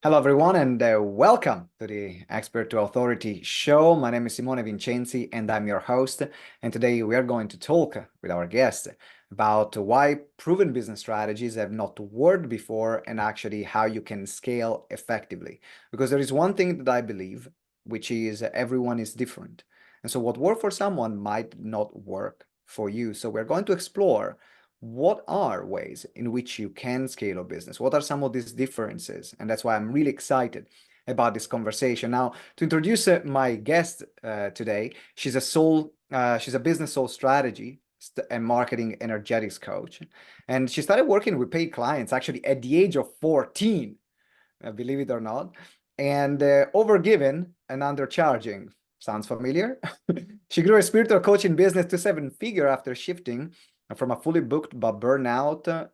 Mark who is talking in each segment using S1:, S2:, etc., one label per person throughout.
S1: Hello, everyone, and welcome to the Expert to Authority show. My name is Simone Vincenzi, and I'm your host. And today we are going to talk with our guest about why proven business strategies have not worked before and actually how you can scale effectively. Because there is one thing that I believe, which is everyone is different. And so what worked for someone might not work for you. So we're going to explore what are ways in which you can scale a business? What are some of these differences? And that's why I'm really excited about this conversation. Now, to introduce my guest today, she's a business soul strategy and marketing energetics coach. And she started working with paid clients actually at the age of 14, believe it or not, and overgiven and undercharging. Sounds familiar? She grew a spiritual coaching business to seven-figure after shifting from a fully booked but burnout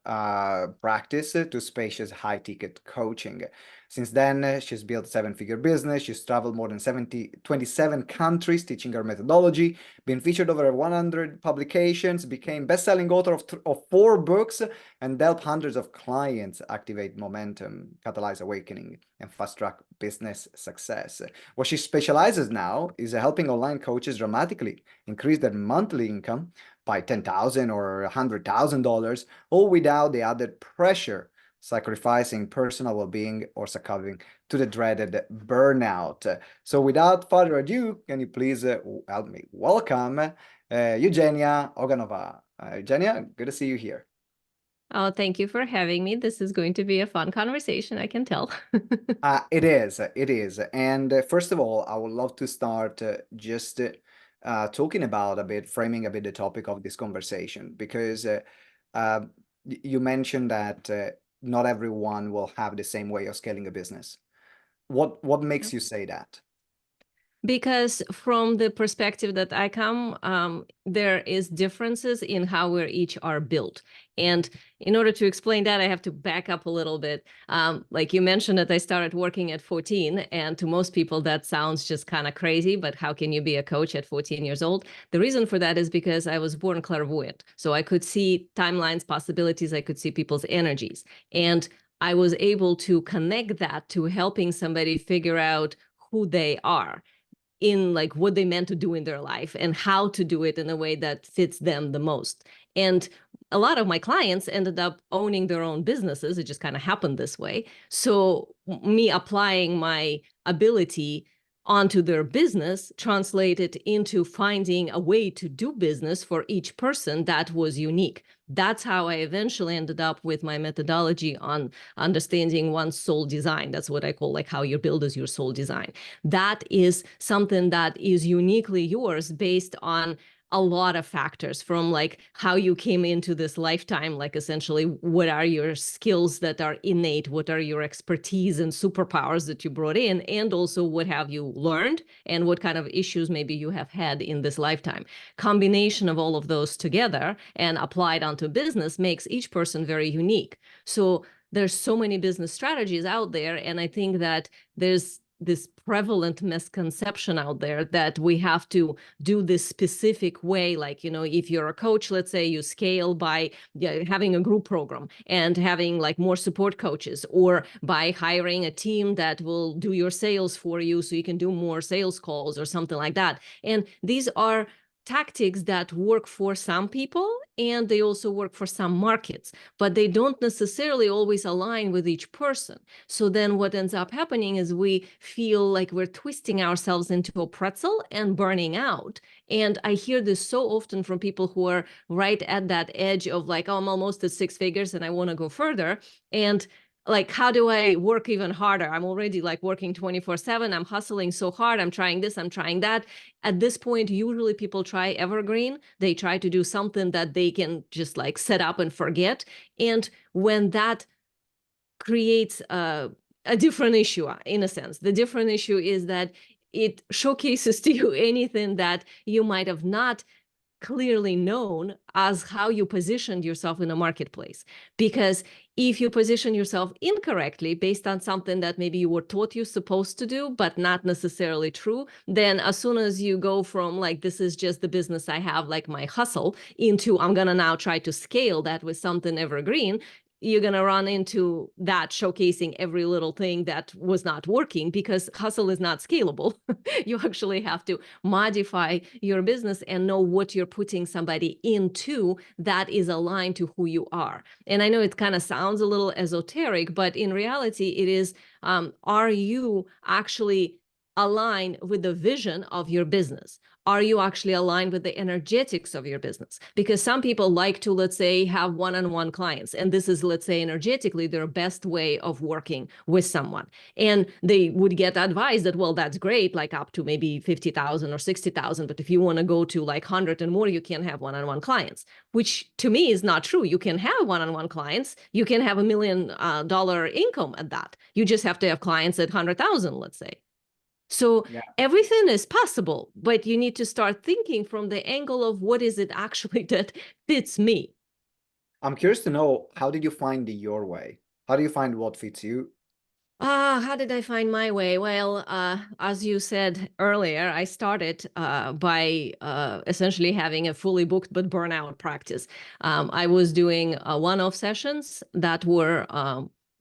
S1: practice to spacious high-ticket coaching. Since then, she's built a seven-figure business. She's traveled more than 27 countries teaching her methodology, been featured over 100 publications, became best-selling author of 4 books, and helped hundreds of clients activate momentum, catalyze awakening, and fast-track business success. What she specializes now is helping online coaches dramatically increase their monthly income by $10,000 or $100,000, all without the added pressure, sacrificing personal well-being or succumbing to the dreaded burnout. So without further ado, can you please help me welcome Eugenia Oganova. Eugenia, good to see you here.
S2: Oh, thank you for having me. This is going to be a fun conversation, I can tell.
S1: It is. And first of all, I would love to start just talking about framing a bit the topic of this conversation, because you mentioned that not everyone will have the same way of scaling a business. What makes you say that?
S2: Because from the perspective that I come, there is differences in how we each are built. And in order to explain that, I have to back up a little bit. Like you mentioned that I started working at 14, and to most people that sounds just kind of crazy, but how can you be a coach at 14 years old? The reason for that is because I was born clairvoyant. So I could see timelines, possibilities, I could see people's energies. And I was able to connect that to helping somebody figure out who they are, in like what they meant to do in their life and how to do it in a way that fits them the most. And a lot of my clients ended up owning their own businesses. It just kind of happened this way. So me applying my ability onto their business translated into finding a way to do business for each person that was unique. That's how I eventually ended up with my methodology on understanding one's soul design. That's what I call like how you build is your soul design. That is something that is uniquely yours based on a lot of factors, from like how you came into this lifetime, like essentially what are your skills that are innate, what are your expertise and superpowers that you brought in, and also what have you learned and what kind of issues maybe you have had in this lifetime. Combination of all of those together and applied onto business makes each person very unique. So there's so many business strategies out there, and I think that there's this prevalent misconception out there that we have to do this specific way. Like, if you're a coach, let's say you scale by having a group program and having like more support coaches, or by hiring a team that will do your sales for you so you can do more sales calls or something like that. And these are tactics that work for some people and they also work for some markets, but they don't necessarily always align with each person. So then what ends up happening is we feel like we're twisting ourselves into a pretzel and burning out. And I hear this so often from people who are right at that edge of like, oh, I'm almost at 6 figures and I want to go further. And like, how do I work even harder? I'm already like working 24/7. I'm hustling so hard. I'm trying this, I'm trying that. At this point, usually people try evergreen. They try to do something that they can just like set up and forget. And when that creates a different issue, in a sense, the different issue is that it showcases to you anything that you might have not clearly known as how you positioned yourself in a marketplace. Because if you position yourself incorrectly based on something that maybe you were taught you're supposed to do, but not necessarily true, then as soon as you go from like, this is just the business I have, like my hustle, into I'm going to now try to scale that with something evergreen, you're going to run into that showcasing every little thing that was not working, because hustle is not scalable. You actually have to modify your business and know what you're putting somebody into that is aligned to who you are. And I know it kind of sounds a little esoteric, but in reality, it is, are you actually aligned with the vision of your business? Are you actually aligned with the energetics of your business? Because some people like to, let's say, have one-on-one clients, and this is, let's say, energetically their best way of working with someone. And they would get advised that, well, that's great, like up to maybe 50,000 or 60,000. But if you want to go to like 100 and more, you can't have one-on-one clients, which to me is not true. You can have one-on-one clients. You can have $1 million income at that. You just have to have clients at 100,000, let's say. So
S1: Yeah.
S2: everything is possible, but you need to start thinking from the angle of what is it actually that fits me.
S1: I'm curious to know, how did you find your way? How do you find what fits you?
S2: How did I find my way? Well, as you said earlier, I started by essentially having a fully booked but burnout practice. I was doing one-off sessions that were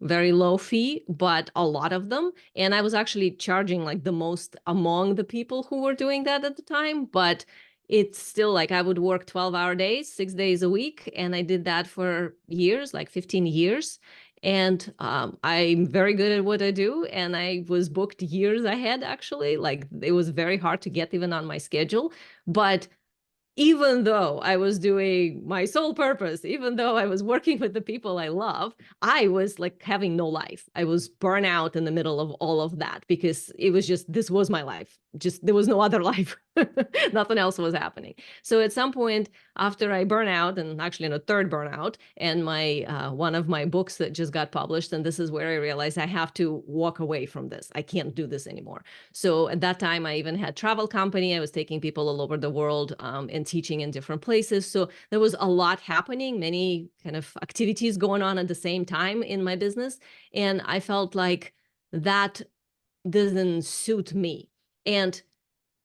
S2: very low fee, but a lot of them. And I was actually charging like the most among the people who were doing that at the time. But it's still like I would work 12-hour days, 6 days a week. And I did that for years, like 15 years. And I'm very good at what I do. And I was booked years ahead, actually. Like it was very hard to get even on my schedule. But even though I was doing my sole purpose, even though I was working with the people I love, I was like having no life. I was burnt out in the middle of all of that, because it was just, this was my life. Just, there was no other life. Nothing else was happening. So at some point after I burn out, and actually in a third burnout, and my one of my books that just got published, and this is where I realized I have to walk away from this. I can't do this anymore. So at that time, I even had travel company. I was taking people all over the world and teaching in different places. So there was a lot happening, many kind of activities going on at the same time in my business. And I felt like that doesn't suit me. And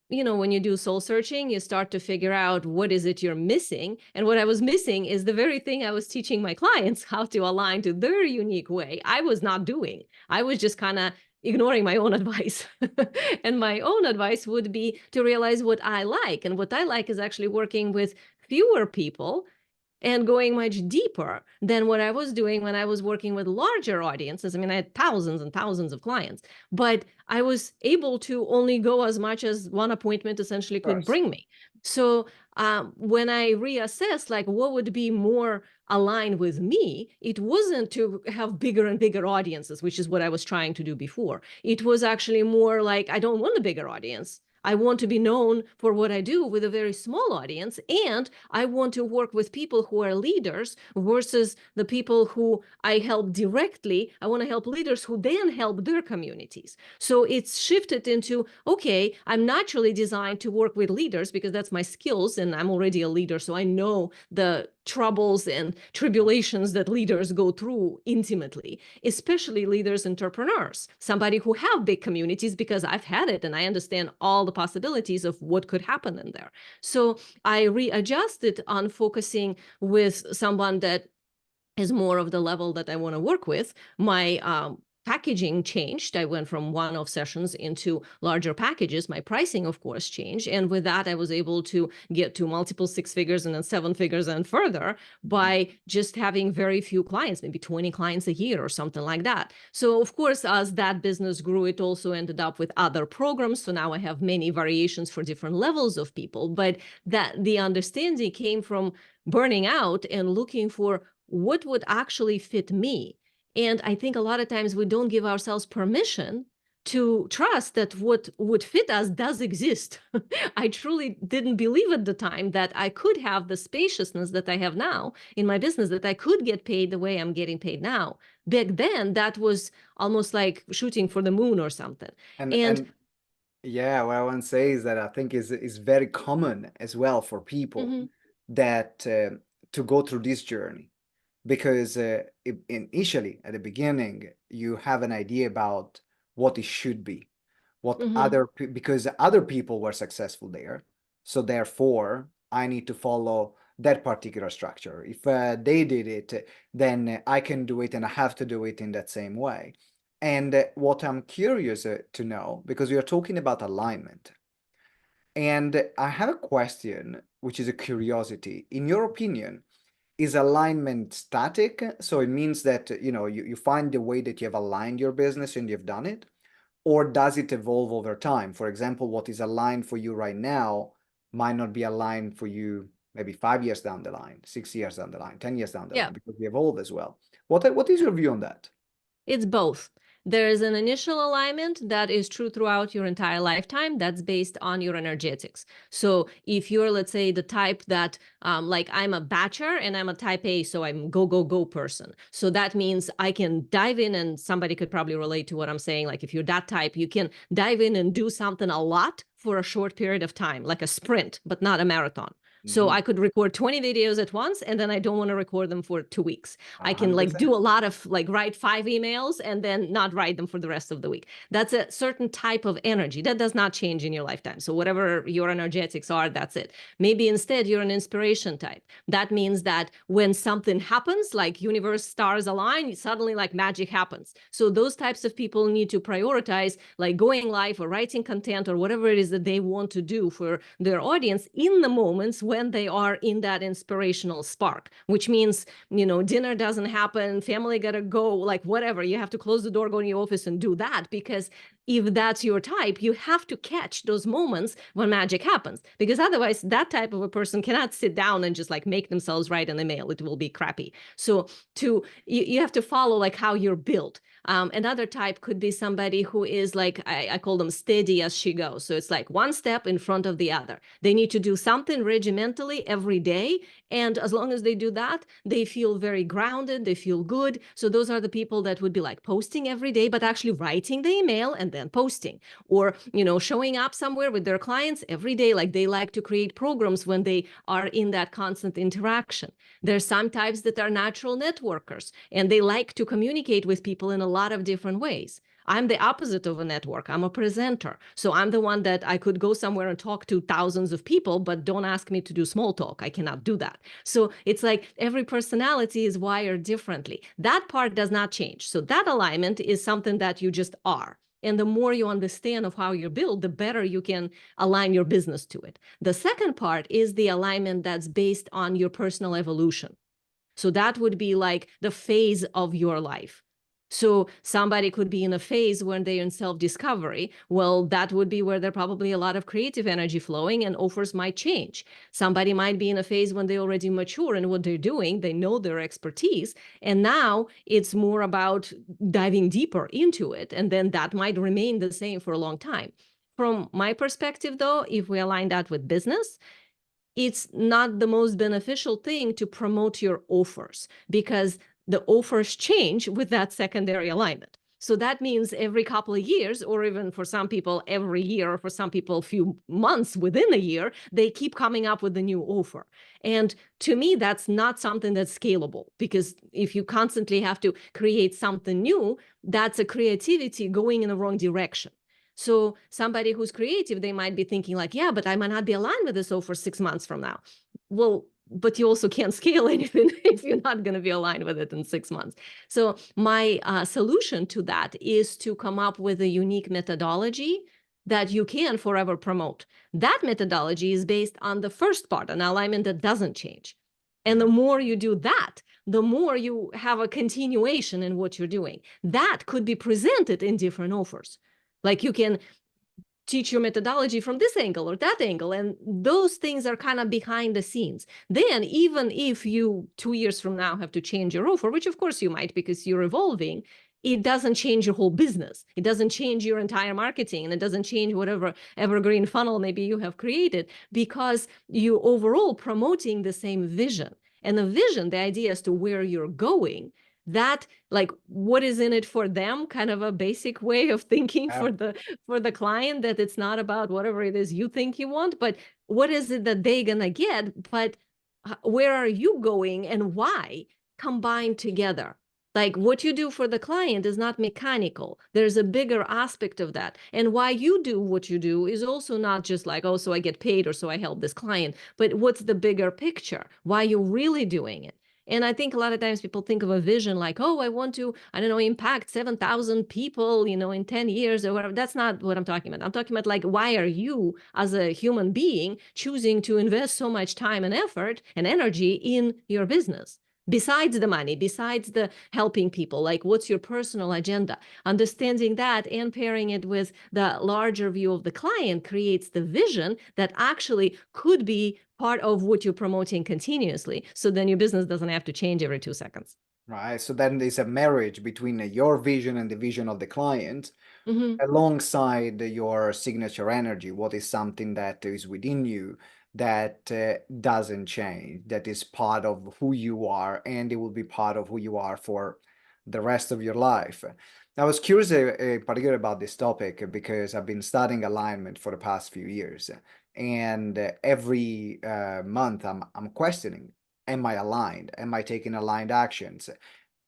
S2: you know, when you do soul searching, you start to figure out what is it you're missing. And what I was missing is the very thing I was teaching my clients how to align to their unique way. I was not doing. I was just kind of ignoring my own advice. And my own advice would be to realize what I like. And what I like is actually working with fewer people and going much deeper than what I was doing when I was working with larger audiences. I mean, I had thousands and thousands of clients, but I was able to only go as much as one appointment essentially
S1: Of
S2: could
S1: course.
S2: bring me. So when I reassessed, like what would be more aligned with me, it wasn't to have bigger and bigger audiences, which is what I was trying to do before. It was actually more like, I don't want a bigger audience. I want to be known for what I do with a very small audience, and I want to work with people who are leaders versus the people who I help directly. I want to help leaders who then help their communities. So it's shifted into, okay, I'm naturally designed to work with leaders because that's my skills and I'm already a leader. So I know the troubles and tribulations that leaders go through intimately, especially leaders, entrepreneurs, somebody who have big communities, because I've had it and I understand all the possibilities of what could happen in there. So I readjusted on focusing with someone that is more of the level that I want to work with. My packaging changed. I went from one-off sessions into larger packages. My pricing, of course, changed. And with that, I was able to get to multiple six figures and then seven figures and further by just having very few clients, maybe 20 clients a year or something like that. So, of course, as that business grew, it also ended up with other programs. So now I have many variations for different levels of people. But that the understanding came from burning out and looking for what would actually fit me. And I think a lot of times we don't give ourselves permission to trust that what would fit us does exist. I truly didn't believe at the time that I could have the spaciousness that I have now in my business, that I could get paid the way I'm getting paid now. Back then, that was almost like shooting for the moon or something. And
S1: And yeah, what I want to say is that I think is very common as well for people
S2: mhm,
S1: that to go through this journey, because initially at the beginning you have an idea about what it should be, what
S2: mhm,
S1: because other people were successful there, so therefore I need to follow that particular structure. If they did it, then I can do it, and I have to do it in that same way. And what I'm curious to know, because we are talking about alignment, and I have a question, which is a curiosity. In your opinion, is alignment static? So it means that, you find the way that you have aligned your business and you've done it, or does it evolve over time? For example, what is aligned for you right now might not be aligned for you maybe 5 years down the line, 6 years down the line, 10 years down the
S2: Yeah.
S1: line, because we evolve as well. What is your view on that?
S2: It's both. There is an initial alignment that is true throughout your entire lifetime. That's based on your energetics. So if you're, let's say, the type that, like I'm a batcher and I'm a type A, so I'm go, go, go person. So that means I can dive in, and somebody could probably relate to what I'm saying. Like if you're that type, you can dive in and do something a lot for a short period of time, like a sprint, but not a marathon. So I could record 20 videos at once, and then I don't want to record them for 2 weeks. I can like do a lot of like write 5 emails and then not write them for the rest of the week. That's a certain type of energy that does not change in your lifetime. So whatever your energetics are, that's it. Maybe instead you're an inspiration type. That means that when something happens, like universe stars align, suddenly like magic happens. So those types of people need to prioritize like going live or writing content or whatever it is that they want to do for their audience in the moments when they are in that inspirational spark, which means, dinner doesn't happen, family gotta go, like whatever, you have to close the door, go in your office and do that, because if that's your type, you have to catch those moments when magic happens, because otherwise that type of a person cannot sit down and just like make themselves write an email. It will be crappy. So you have to follow like how you're built. Another type could be somebody who is like, I call them steady as she goes. So it's like one step in front of the other. They need to do something regimentally every day. And as long as they do that, they feel very grounded, they feel good. So those are the people that would be like posting every day, but actually writing the email and then posting, or, showing up somewhere with their clients every day. Like they like to create programs when they are in that constant interaction. There's some types that are natural networkers, and they like to communicate with people in a lot of different ways. I'm the opposite of a network. I'm a presenter. So I'm the one that I could go somewhere and talk to thousands of people, but don't ask me to do small talk. I cannot do that. So it's like every personality is wired differently. That part does not change. So that alignment is something that you just are. And the more you understand of how you're built, the better you can align your business to it. The second part is the alignment that's based on your personal evolution. So that would be like the phase of your life. So somebody could be in a phase when they're in self-discovery. Well, that would be where there's probably a lot of creative energy flowing and offers might change. Somebody might be in a phase when they already mature in what they're doing. They know their expertise. And now it's more about diving deeper into it. And then that might remain the same for a long time. From my perspective, though, if we align that with business, it's not the most beneficial thing to promote your offers, because the offers change with that secondary alignment. So that means every couple of years, or even for some people every year, or for some people a few months within a year, they keep coming up with a new offer. And to me, that's not something that's scalable, because if you constantly have to create something new, that's a creativity going in the wrong direction. So somebody who's creative, they might be thinking like, yeah, but I might not be aligned with this offer 6 months from now. Well, but you also can't scale anything if you're not going to be aligned with it in 6 months. So my solution to that is to come up with a unique methodology that you can forever promote. That methodology is based on the first part, an alignment that doesn't change. And the more you do that, the more you have a continuation in what you're doing. That could be presented in different offers. Like you can teach your methodology from this angle or that angle, and those things are kind of behind the scenes. Then even if you 2 years from now have to change your offer, which of course you might because you're evolving, it doesn't change your whole business. It doesn't change your entire marketing, and it doesn't change whatever evergreen funnel maybe you have created, because you overall promoting the same vision. And the vision, the idea as to where you're going, that like what is in it for them, kind of a basic way of thinking for the client, that it's not about whatever it is you think you want, but what is it that they're gonna get, but where are you going and why, combined together. Like what you do for the client is not mechanical. There's a bigger aspect of that. And why you do what you do is also not just like, oh, so I get paid or so I help this client, but what's the bigger picture? Why you're really doing it? And I think a lot of times people think of a vision like, oh, I want to, I don't know, impact 7,000 people, in 10 years or whatever. That's not what I'm talking about. I'm talking about like, why are you as a human being choosing to invest so much time and effort and energy in your business? Besides the money, besides the helping people, like what's your personal agenda? Understanding that and pairing it with the larger view of the client creates the vision that actually could be part of what you're promoting continuously. So then your business doesn't have to change every 2 seconds.
S1: Right. So then there's a marriage between your vision and the vision of the client, alongside your signature energy. What is something that is within you that doesn't change, that is part of who you are, and it will be part of who you are for the rest of your life. I was curious, particularly about this topic, because I've been studying alignment for the past few years, and every month I'm questioning: am I aligned? Am I taking aligned actions?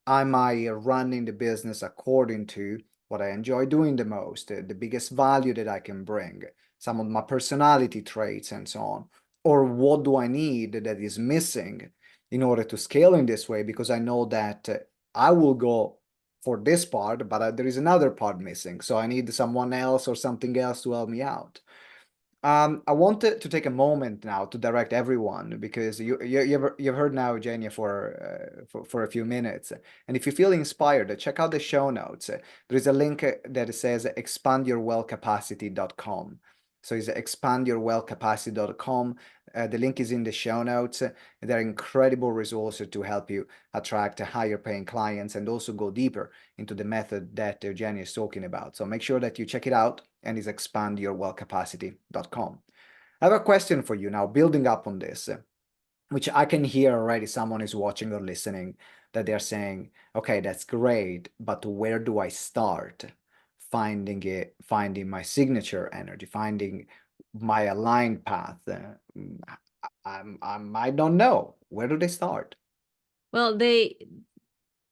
S1: Am I running the business according to what I enjoy doing the most, the biggest value that I can bring, some of my personality traits, and so on? Or what do I need that is missing in order to scale in this way? Because I know that I will go for this part, but there is another part missing. So I need someone else or something else to help me out. I wanted to take a moment now to direct everyone, because you've heard now Eugenia for a few minutes, and if you feel inspired, check out the show notes. There is a link that says expandyourwellcapacity.com. So it's expandyourwellcapacity.com. The link is in the show notes. There are incredible resources to help you attract higher paying clients and also go deeper into the method that Eugenia is talking about. So make sure that you check it out, and it's expandyourwellcapacity.com. I have a question for you now, building up on this, which I can hear already someone is watching or listening, that they're saying, okay, that's great, but where do I start finding it, finding my signature energy, finding my aligned path? I don't know. Where do they start?
S2: Well,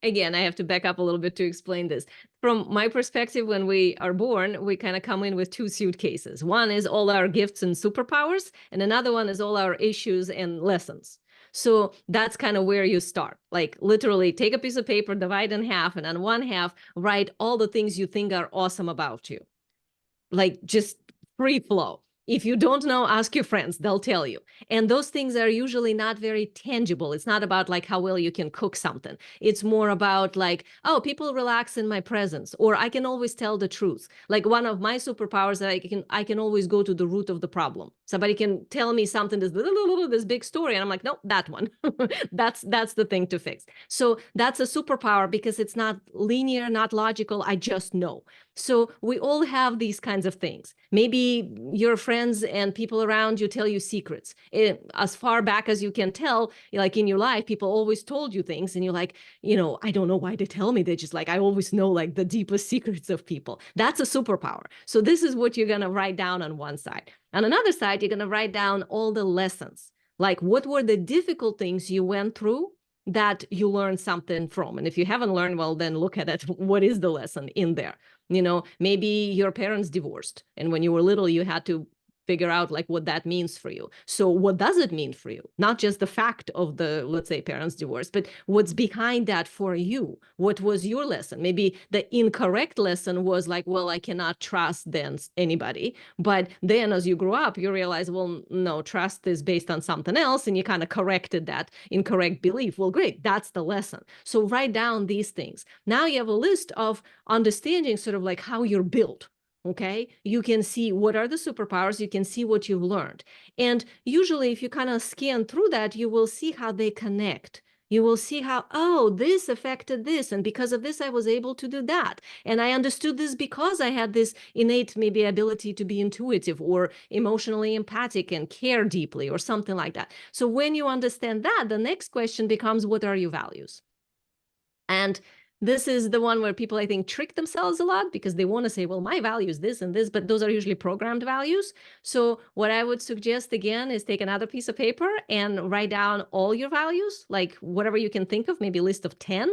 S2: again, I have to back up a little bit to explain this. From my perspective, when we are born, we kind of come in with two suitcases. One is all our gifts and superpowers, and another one is all our issues and lessons. So that's kind of where you start. Like literally take a piece of paper, divide in half, and on one half, write all the things you think are awesome about you. Like just free flow. If you don't know, ask your friends, they'll tell you. And those things are usually not very tangible. It's not about like how well you can cook something. It's more about like, oh, people relax in my presence, or I can always tell the truth. Like one of my superpowers that I can always go to the root of the problem. Somebody can tell me something, this big story, and I'm like, no, that one. that's the thing to fix. So that's a superpower because it's not linear, not logical. I just know. So we all have these kinds of things. Maybe your friends and people around you tell you secrets. As far back as you can tell, like in your life, people always told you things and you're like, I don't know why they tell me. They're just like, I always know like the deepest secrets of people. That's a superpower. So this is what you're going to write down on one side. On another side, you're going to write down all the lessons. Like what were the difficult things you went through that you learned something from? And if you haven't learned, well, then look at it. What is the lesson in there? Maybe your parents divorced, and when you were little, you had to figure out like what that means for you. So what does it mean for you? Not just the fact of the, let's say, parents divorce, but what's behind that for you? What was your lesson? Maybe the incorrect lesson was like, well, I cannot trust then anybody. But then as you grow up, you realize, well, no, trust is based on something else. And you kind of corrected that incorrect belief. Well, great. That's the lesson. So write down these things. Now you have a list of understanding sort of like how you're built. Okay, you can see what are the superpowers, you can see what you've learned. And usually if you kind of scan through that, you will see how they connect. You will see how, oh, this affected this, and because of this, I was able to do that. And I understood this because I had this innate maybe ability to be intuitive or emotionally empathic and care deeply or something like that. So when you understand that, the next question becomes, what are your values? And This is the one where people, I think, trick themselves a lot because they want to say, well, my value is this and this, but those are usually programmed values. So what I would suggest again is take another piece of paper and write down all your values, like whatever you can think of, maybe a list of 10,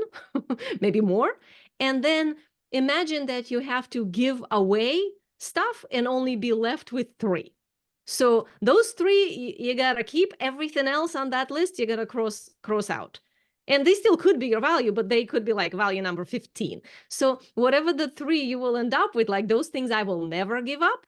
S2: maybe more. And then imagine that you have to give away stuff and only be left with 3. So those 3, you gotta keep. Everything else on that list, you gotta cross out. And they still could be your value, but they could be like value number 15. So whatever the 3 you will end up with, like those things I will never give up,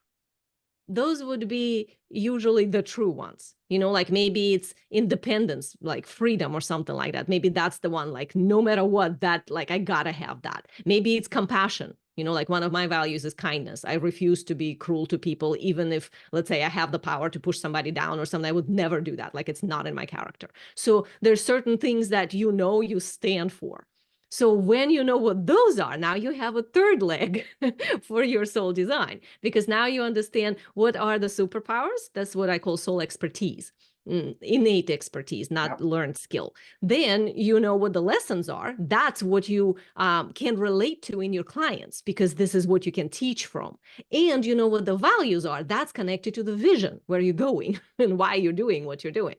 S2: those would be usually the true ones. Like maybe it's independence, like freedom or something like that. Maybe that's the one, like no matter what, that like I gotta have that. Maybe it's compassion. Like one of my values is kindness. I refuse to be cruel to people, even if, let's say, I have the power to push somebody down or something. I would never do that. Like it's not in my character. So there's certain things that you stand for. So when you know what those are, now you have a third leg for your soul design, because now you understand what are the superpowers. That's what I call soul expertise. Innate expertise, not learned skill. Then you know what the lessons are. That's what you can relate to in your clients, because this is what you can teach from. And you know what the values are. That's connected to the vision, where you're going and why you're doing what you're doing.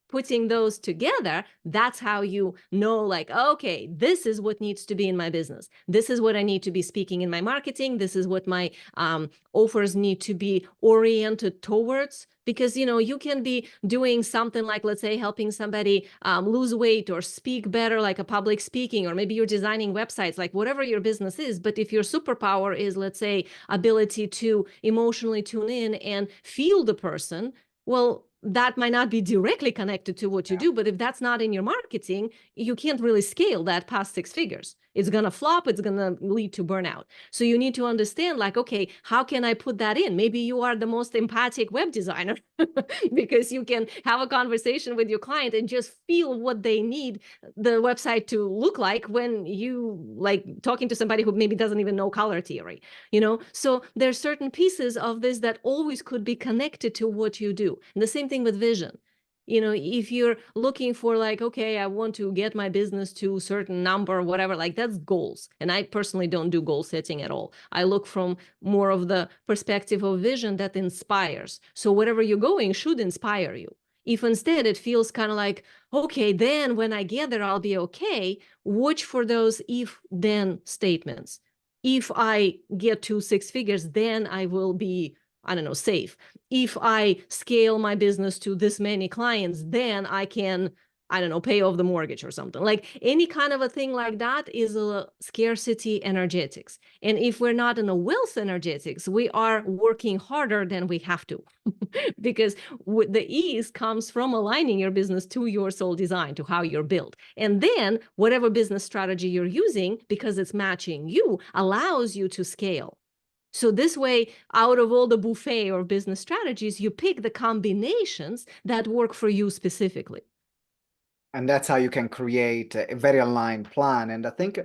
S2: Putting those together, that's how you know, like, okay, this is what needs to be in my business. This is what I need to be speaking in my marketing. This is what my offers need to be oriented towards. Because, you can be doing something like, let's say, helping somebody lose weight or speak better, like a public speaking, or maybe you're designing websites, like whatever your business is. But if your superpower is, let's say, ability to emotionally tune in and feel the person, well, that might not be directly connected to what you do, but if that's not in your marketing, you can't really scale that past 6 figures. It's going to flop. It's going to lead to burnout. So you need to understand, like, okay, how can I put that in? Maybe you are the most empathic web designer because you can have a conversation with your client and just feel what they need the website to look like when you like talking to somebody who maybe doesn't even know color theory, So there's certain pieces of this that always could be connected to what you do. And the same thing with vision. If you're looking for like, okay, I want to get my business to a certain number or whatever, like that's goals. And I personally don't do goal setting at all. I look from more of the perspective of vision that inspires. So whatever you're going should inspire you. If instead it feels kind of like, okay, then when I get there, I'll be okay, watch for those if-then statements. If I get to 6 figures, then I will be, I don't know, safe. If I scale my business to this many clients, then I can, I don't know, pay off the mortgage or something. Like any kind of a thing like that is a scarcity energetics. And if we're not in a wealth energetics, we are working harder than we have to. Because the ease comes from aligning your business to your soul design, to how you're built. And then whatever business strategy you're using, because it's matching you, allows you to scale. So this way, out of all the buffet or business strategies, you pick the combinations that work for you specifically.
S1: And that's how you can create a very aligned plan. And I think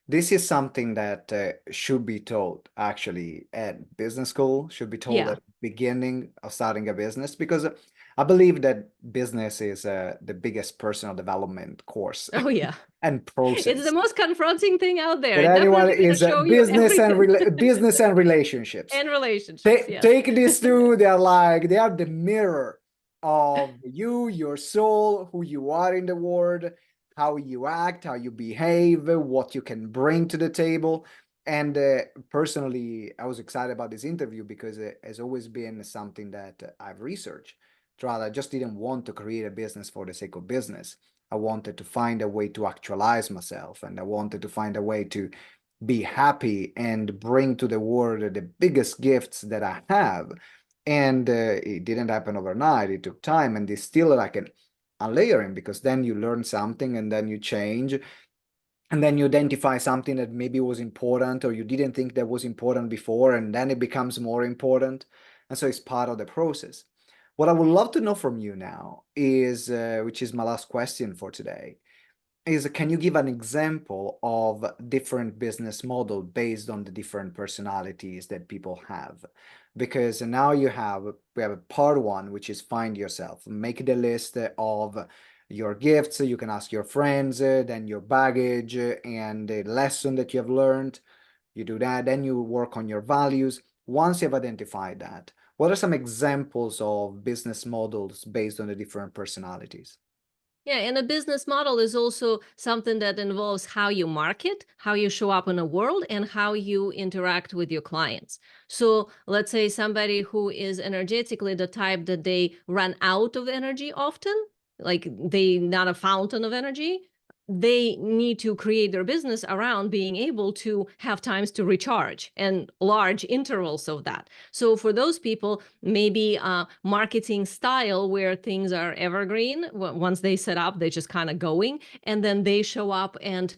S1: this is something that should be taught actually at business school, should be told at the beginning of starting a business, because I believe that business is the biggest personal development course.
S2: Oh, yeah.
S1: And process.
S2: It's the most confronting thing out there.
S1: That anyone is business and relationships.
S2: And relationships, yes.
S1: Take these two, they are the mirror of you, your soul, who you are in the world, how you act, how you behave, what you can bring to the table. And personally, I was excited about this interview because it has always been something that I've researched. I just didn't want to create a business for the sake of business. I wanted to find a way to actualize myself, and I wanted to find a way to be happy and bring to the world the biggest gifts that I have. And it didn't happen overnight. It took time, and it's still like a layering, because then you learn something and then you change, and then you identify something that maybe was important or you didn't think that was important before, and then it becomes more important. And so it's part of the process. What I would love to know from you now is, which is my last question for today, is can you give an example of different business model based on the different personalities that people have? Because now we have a part 1, which is find yourself, make the list of your gifts, you can ask your friends, then your baggage and the lesson that you have learned. You do that, then you work on your values. Once you have identified that, what are some examples of business models based on the different personalities?
S2: Yeah, and a business model is also something that involves how you market, how you show up in the world, and how you interact with your clients. So let's say somebody who is energetically the type that they run out of energy often, like they not a fountain of energy, they need to create their business around being able to have times to recharge and large intervals of that. So for those people, maybe a marketing style where things are evergreen. Once they set up, they're just kind of going, and then they show up and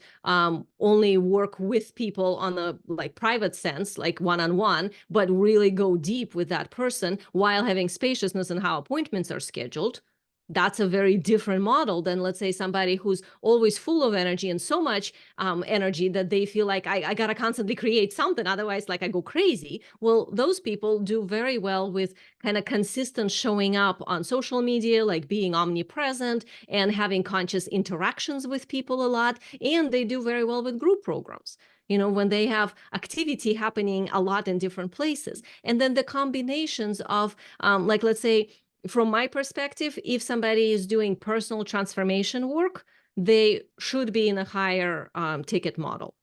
S2: only work with people on a like private sense, like one-on-one, but really go deep with that person while having spaciousness in how appointments are scheduled. That's a very different model than, let's say, somebody who's always full of energy and so much energy that they feel like I got to constantly create something. Otherwise, like I go crazy. Well, those people do very well with kind of consistent showing up on social media, like being omnipresent and having conscious interactions with people a lot. And they do very well with group programs, when they have activity happening a lot in different places. And then the combinations of, like, let's say, from my perspective, if somebody is doing personal transformation work, they should be in a higher ticket model.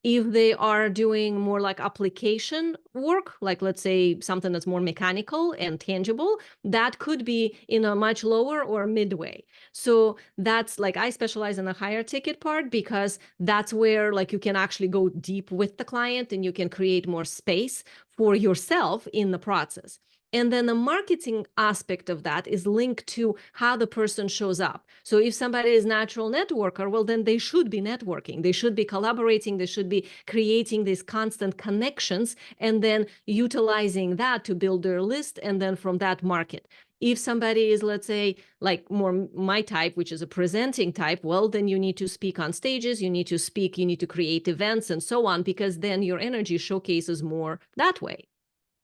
S2: If they are doing more like application work, like let's say something that's more mechanical and tangible, that could be in a much lower or midway. So that's like I specialize in the higher ticket part because that's where like you can actually go deep with the client and you can create more space for yourself in the process. And then the marketing aspect of that is linked to how the person shows up. So if somebody is natural networker, well, then they should be networking. They should be collaborating. They should be creating these constant connections and then utilizing that to build their list and then from that market. If somebody is, let's say, like more my type, which is a presenting type, well, then you need to speak on stages, you need to speak, you need to create events and so on, because then your energy showcases more that way.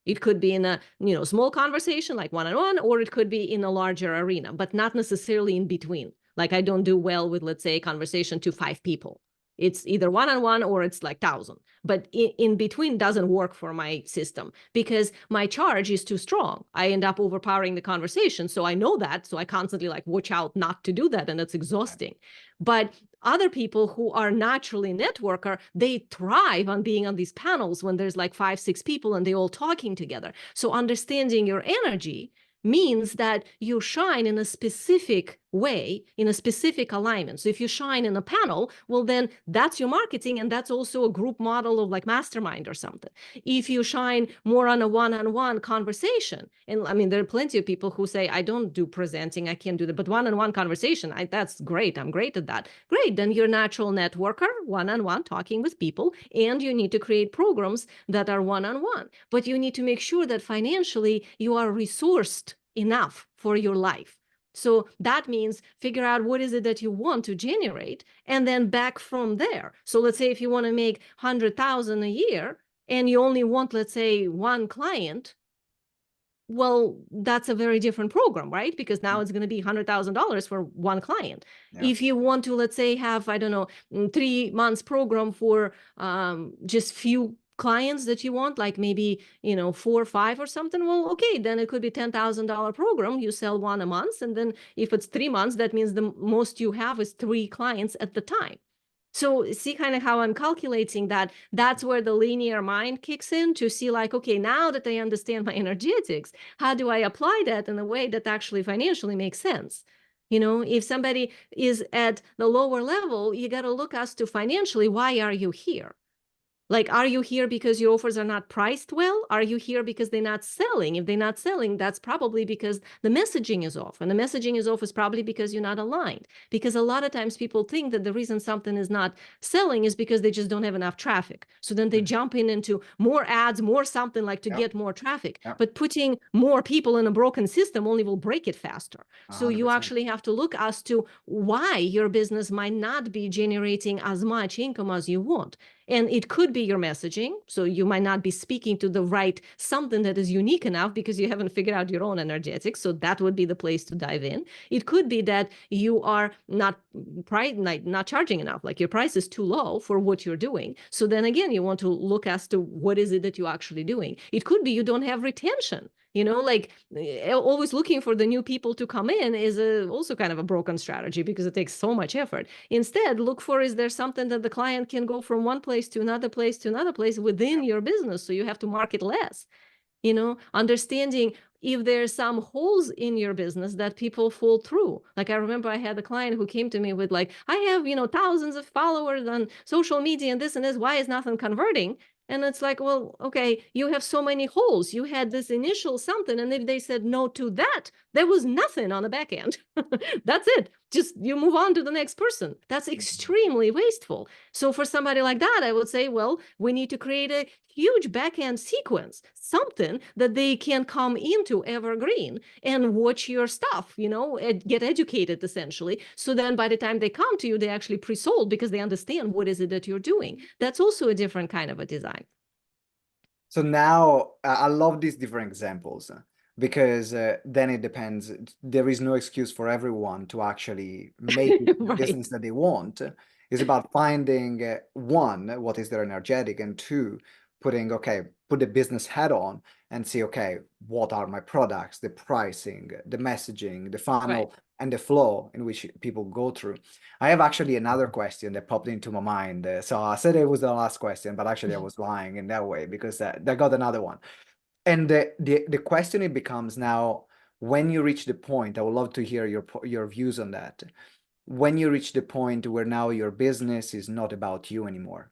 S2: It could be in a small conversation like one-on-one, or it could be in a larger arena, but not necessarily in between. Like I don't do well with, let's say, a conversation to 5 people. It's either one-on-one or it's like 1,000. But in between doesn't work for my system because my charge is too strong. I end up overpowering the conversation. So I know that. So I constantly like watch out not to do that. And it's exhausting. But other people who are naturally networker, they thrive on being on these panels when there's like 5, 6 people and they all talking together. So understanding your energy means that you shine in a specific way, in a specific alignment. So if you shine in a panel, well, then that's your marketing. And that's also a group model of like mastermind or something. If you shine more on a one-on-one conversation, and I mean, there are plenty of people who say, I don't do presenting, I can't do that, but one-on-one conversation, that's great. I'm great at that. Great. Then you're a natural networker, one-on-one talking with people, and you need to create programs that are one-on-one. But you need to make sure that financially you are resourced enough for your life. So that means figure out what is it that you want to generate and then back from there. So let's say if you want to make 100,000 a year and you only want, let's say, one client, well, that's a very different program, right? Because now it's going to be $100,000 for one client. Yeah. If you want to, let's say, have, I don't know, 3 months program for just few clients that you want, like maybe, 4 or 5 or something, well, okay, then it could be $10,000 program. You sell one a month. And then if it's 3 months, that means the most you have is 3 clients at the time. So see kind of how I'm calculating that. That's where the linear mind kicks in to see like, okay, now that I understand my energetics, how do I apply that in a way that actually financially makes sense? If somebody is at the lower level, you got to look as to financially, why are you here? Like, are you here because your offers are not priced well? Are you here because they're not selling? If they're not selling, that's probably because the messaging is off. And the messaging is off is probably because you're not aligned. Because a lot of times people think that the reason something is not selling is because they just don't have enough traffic. So then they jump into more ads, more something like to get more traffic. But putting more people in a broken system only will break it faster. 100%. So you actually have to look as to why your business might not be generating as much income as you want. And it could be your messaging. So you might not be speaking to the right something that is unique enough because you haven't figured out your own energetics. So that would be the place to dive in. It could be that you are not charging enough, like your price is too low for what you're doing. So then again, you want to look as to what is it that you're actually doing. It could be you don't have retention. Like always looking for the new people to come in is also kind of a broken strategy because it takes so much effort. Instead, look for, is there something that the client can go from one place to another place to another place within your business, so you have to market less. Understanding if there's some holes in your business that people fall through. Like I remember I had a client who came to me with like, I have, thousands of followers on social media and this, why is nothing converting? And it's like, well, okay, you have so many holes. You had this initial something, and if they said no to that, there was nothing on the back end. That's it. Just you move on to the next person. That's extremely wasteful. So for somebody like that, I would say, well, we need to create a huge back-end sequence, something that they can come into evergreen and watch your stuff, get educated essentially. So then by the time they come to you, they actually pre-sold because they understand what is it that you're doing. That's also a different kind of a design.
S1: So now I love these different examples because then it depends. There is no excuse for everyone to actually make it the
S2: Right.
S1: business that they want. It's about finding one, what is their energetic, and two, put the business head on and see, okay, what are my products, the pricing, the messaging, the funnel,
S2: Right.
S1: and the flow in which people go through. I have actually another question that popped into my mind. So I said it was the last question, but actually I was lying in that way because I got another one. And the question it becomes now, when you reach the point, I would love to hear your views on that. When you reach the point where now your business is not about you anymore.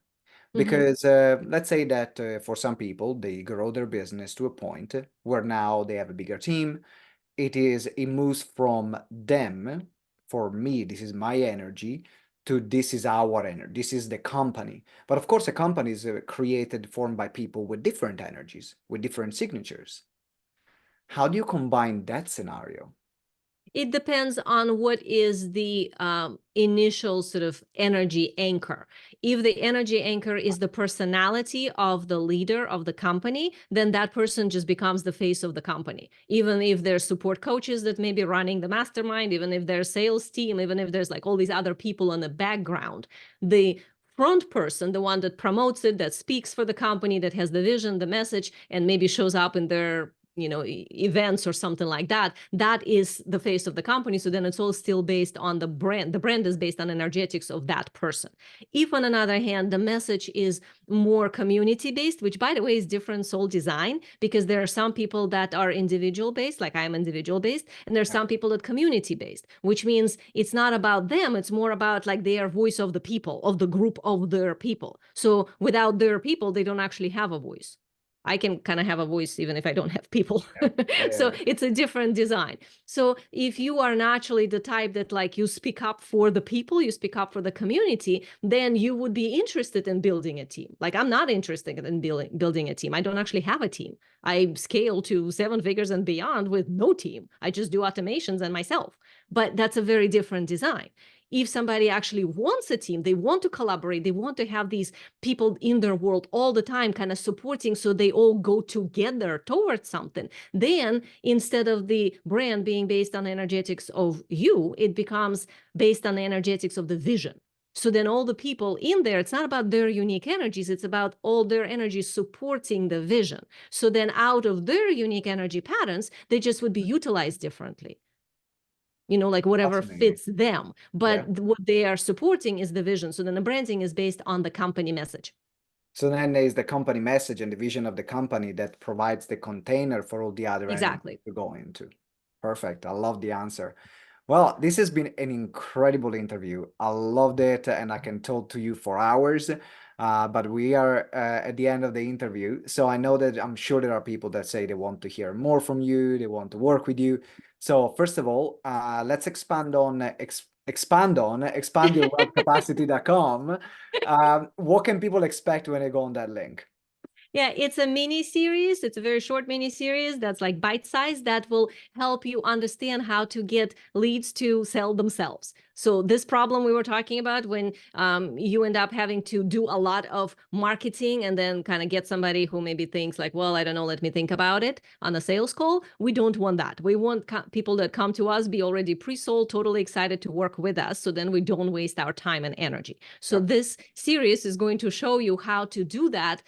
S1: Because let's say that for some people, they grow their business to a point where now they have a bigger team. It moves from them, for me, this is my energy, to this is our energy, this is the company. But of course, a company is created, formed by people with different energies, with different signatures. How do you combine that scenario?
S2: It depends on what is the initial sort of energy anchor. If the energy anchor is the personality of the leader of the company, then that person just becomes the face of the company. Even if there's support coaches that may be running the mastermind, even if there's sales team, even if there's like all these other people in the background, the front person, the one that promotes it, that speaks for the company, that has the vision, the message, and maybe shows up in their events or something like that, that is the face of the company. So then it's all still based on the brand. The brand is based on energetics of that person. If on another hand, the message is more community based, which by the way is different soul design, because there are some people that are individual based, like I am individual based, and there's some people that community based, which means it's not about them, it's more about like their voice of the people, of the group of their people. So without their people, they don't actually have a voice. I can kind of have a voice even if I don't have people. So it's a different design. So if you are naturally the type that like you speak up for the people, you speak up for the community, then you would be interested in building a team. Like I'm not interested in building a team. I don't actually have a team. I scale to 7 figures and beyond with no team. I just do automations and myself. But that's a very different design. If somebody actually wants a team, they want to collaborate, they want to have these people in their world all the time kind of supporting, so they all go together towards something, then instead of the brand being based on energetics of you, it becomes based on the energetics of the vision. So then all the people in there, it's not about their unique energies, it's about all their energies supporting the vision. So then out of their unique energy patterns, they just would be utilized differently, like whatever fits them. But what they are supporting is the vision. So then the branding is based on the company message.
S1: So then there's the company message and the vision of the company that provides the container for all the other
S2: Exactly
S1: to go into. Perfect. I love the answer. Well, this has been an incredible interview. I loved it, and I can talk to you for hours. But we are at the end of the interview. So I know that I'm sure there are people that say they want to hear more from you, they want to work with you. So first of all, let's expand expandyourwebcapacity.com. What can people expect when they go on that link?
S2: Yeah, it's a mini series. It's a very short mini series that's like bite sized, that will help you understand how to get leads to sell themselves. So this problem we were talking about, when you end up having to do a lot of marketing and then kind of get somebody who maybe thinks like, well, I don't know, let me think about it on a sales call. We don't want that. We want people that come to us be already pre-sold, totally excited to work with us. So then we don't waste our time and energy. So this series is going to show you how to do that,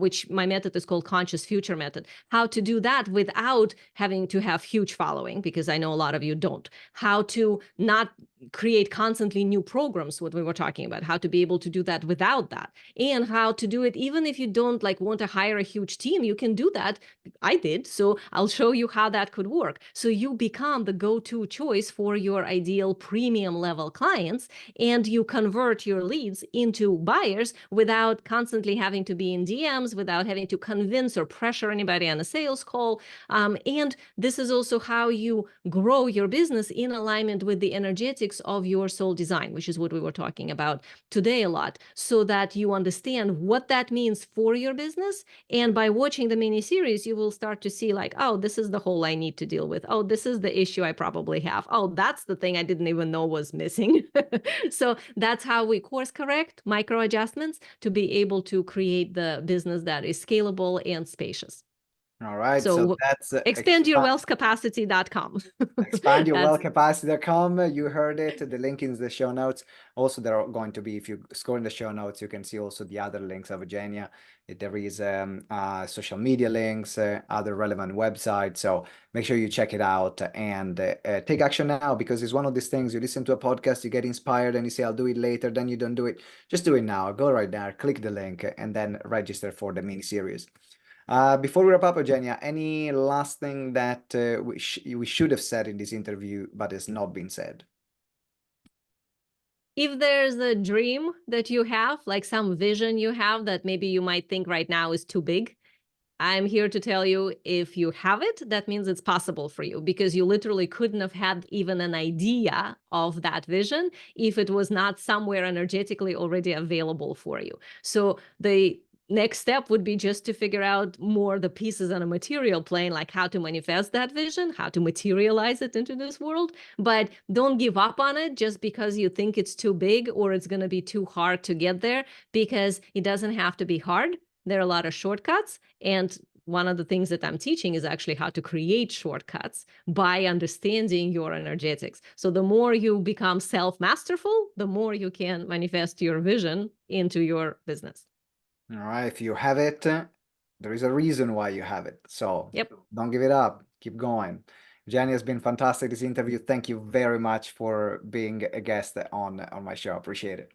S2: which my method is called Conscious Future Method, how to do that without having to have huge following, because I know a lot of you don't. How to not create constantly new programs, what we were talking about, how to be able to do that without that, and how to do it even if you don't like want to hire a huge team. You can do that. I did. So I'll show you how that could work. So you become the go-to choice for your ideal premium level clients, and you convert your leads into buyers without constantly having to be in DMs, without having to convince or pressure anybody on a sales call. And this is also how you grow your business in alignment with the energetics of your soul design, which is what we were talking about today a lot, so that you understand what that means for your business. And by watching the mini series, you will start to see like, oh, this is the hole I need to deal with. Oh, this is the issue I probably have. Oh, that's the thing I didn't even know was missing. So that's how we course correct, micro adjustments, to be able to create the business that is scalable and spacious.
S1: All right, so
S2: So
S1: that's
S2: expandyourwealthcapacity.com. That's
S1: expandyourwealthcapacity.com. You heard it. The link is in the show notes. Also, there are going to be, if you scroll in the show notes, you can see also the other links of Eugenia. There is social media links, other relevant websites. So make sure you check it out and take action now, because it's one of these things. You listen to a podcast, you get inspired, and you say, I'll do it later. Then you don't do it. Just do it now. Go right there, click the link, and then register for the mini series. Before we wrap up, Eugenia, any last thing that we should have said in this interview but has not been said?
S2: If there's a dream that you have, like some vision you have that maybe you might think right now is too big, I'm here to tell you, if you have it, that means it's possible for you, because you literally couldn't have had even an idea of that vision if it was not somewhere energetically already available for you. So the next step would be just to figure out more the pieces on a material plane, like how to manifest that vision, how to materialize it into this world. But don't give up on it just because you think it's too big or it's going to be too hard to get there, because it doesn't have to be hard. There are a lot of shortcuts. And one of the things that I'm teaching is actually how to create shortcuts by understanding your energetics. So the more you become self-masterful, the more you can manifest your vision into your business.
S1: All right, if you have it, there is a reason why you have it. So
S2: Yep.
S1: Don't give it up. Keep going. Jenny, has been fantastic, this interview. Thank you very much for being a guest on my show. Appreciate it.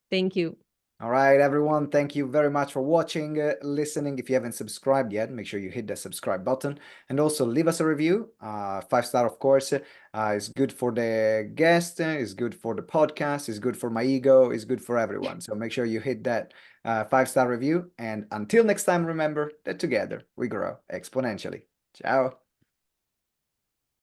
S2: Thank you.
S1: All right, everyone. Thank you very much for watching, listening. If you haven't subscribed yet, make sure you hit the subscribe button and also leave us a review. 5-star, of course. It's good for the guest, it's good for the podcast, it's good for my ego, it's good for everyone. So make sure you hit that 5-star review. And until next time, remember that together we grow exponentially. Ciao.